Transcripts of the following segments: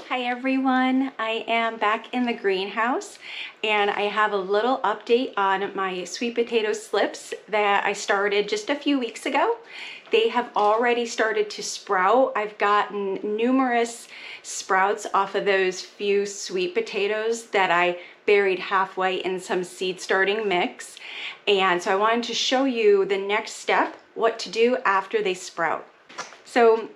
Hi everyone, I am back in the greenhouse and I have a little update on my sweet potato slips that I started just a few weeks ago. They have already started to sprout. I've gotten numerous sprouts off of those few sweet potatoes that I buried halfway in some seed starting mix. And so I wanted to show you the next step, what to do after they sprout. So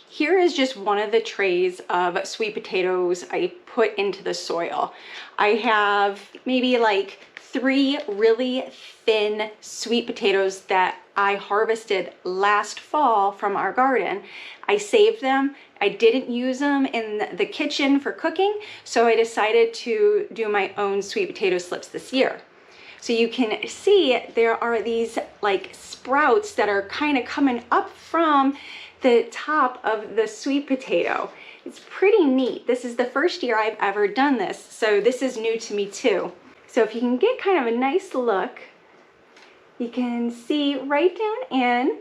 here is just one of the trays of sweet potatoes I put into the soil. I have maybe like 3 really thin sweet potatoes that I harvested last fall from our garden. I saved them. I didn't use them in the kitchen for cooking, so I decided to do my own sweet potato slips this year. So you can see there are these like sprouts that are kind of coming up from the top of the sweet potato. It's pretty neat. This is the first year I've ever done this, so this is new to me too. So if you can get kind of a nice look, you can see right down in,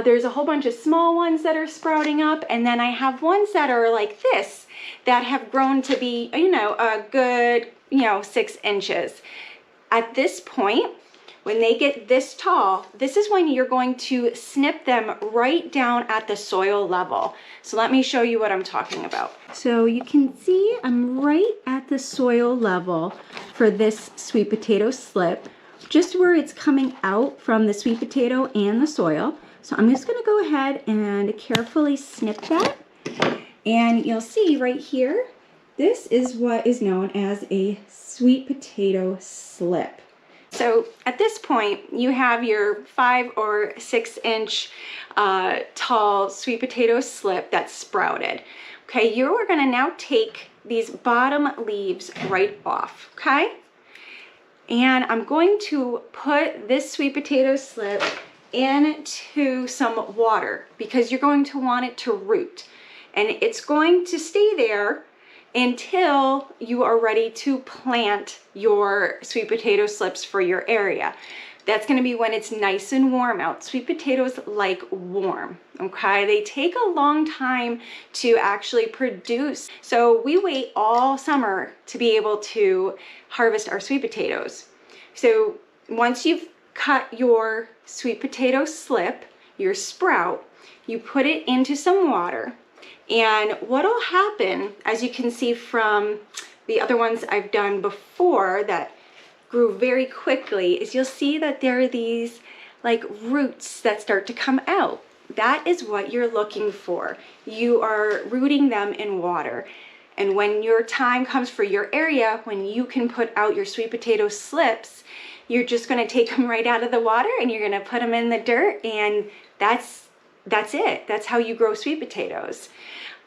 there's a whole bunch of small ones that are sprouting up, and then I have ones that are like this that have grown to be, a good, 6 inches. At this point, when they get this tall, this is when you're going to snip them right down at the soil level. So let me show you what I'm talking about. So you can see I'm right at the soil level for this sweet potato slip, just where it's coming out from the sweet potato and the soil. So I'm just gonna go ahead and carefully snip that. And you'll see right here, this is what is known as a sweet potato slip. So at this point, you have your 5 or 6 inch tall sweet potato slip that's sprouted. Okay, you're gonna now take these bottom leaves right off, okay? And I'm going to put this sweet potato slip into some water because you're going to want it to root. And it's going to stay there until you are ready to plant your sweet potato slips for your area. That's going to be when it's nice and warm out. Sweet potatoes like warm, okay? They take a long time to actually produce. So we wait all summer to be able to harvest our sweet potatoes. So once you've cut your sweet potato slip, your sprout, you put it into some water. And what'll happen, as you can see from the other ones I've done before that grew very quickly, is you'll see that there are these like roots that start to come out. That is what you're looking for. You are rooting them in water. And when your time comes for your area, when you can put out your sweet potato slips, you're just gonna take them right out of the water and you're gonna put them in the dirt, and that's it. That's how you grow sweet potatoes.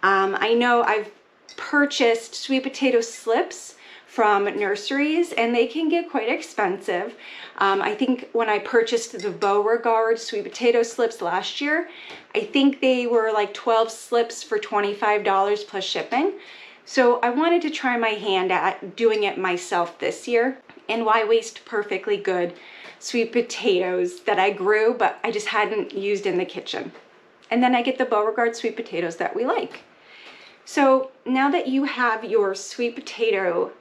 I know I've purchased sweet potato slips from nurseries and they can get quite expensive. I think when I purchased the Beauregard sweet potato slips last year, I think they were like 12 slips for $25 plus shipping. So I wanted to try my hand at doing it myself this year. And why waste perfectly good sweet potatoes that I grew, but I just hadn't used in the kitchen. And then I get the Beauregard sweet potatoes that we like. So now that you have your sweet potato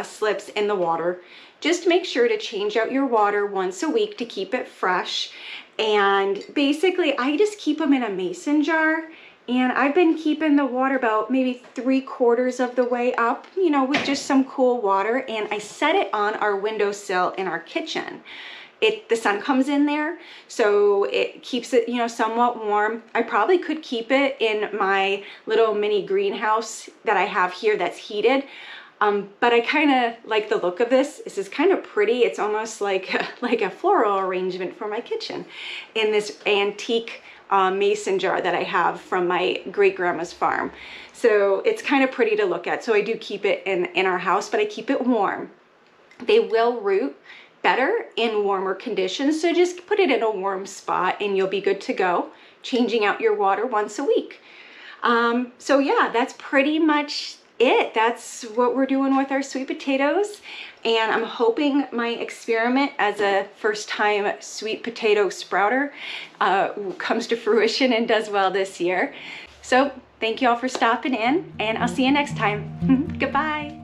slips in the water, just make sure to change out your water once a week to keep it fresh. And basically, I just keep them in a mason jar. And I've been keeping the water about maybe 3/4 of the way up, with just some cool water. And I set it on our windowsill in our kitchen. The sun comes in there, so it keeps it, somewhat warm. I probably could keep it in my little mini greenhouse that I have here that's heated, but I kind of like the look of this. This is kind of pretty. It's almost like a floral arrangement for my kitchen in this antique mason jar that I have from my great-grandma's farm. So it's kind of pretty to look at. So I do keep it in our house, but I keep it warm. They will root better in warmer conditions, so just put it in a warm spot and you'll be good to go, changing out your water once a week. So yeah, that's pretty much it. That's what we're doing with our sweet potatoes, and I'm hoping my experiment as a first-time sweet potato sprouter comes to fruition and does well this year. So Thank you all for stopping in, and I'll see you next time. Goodbye.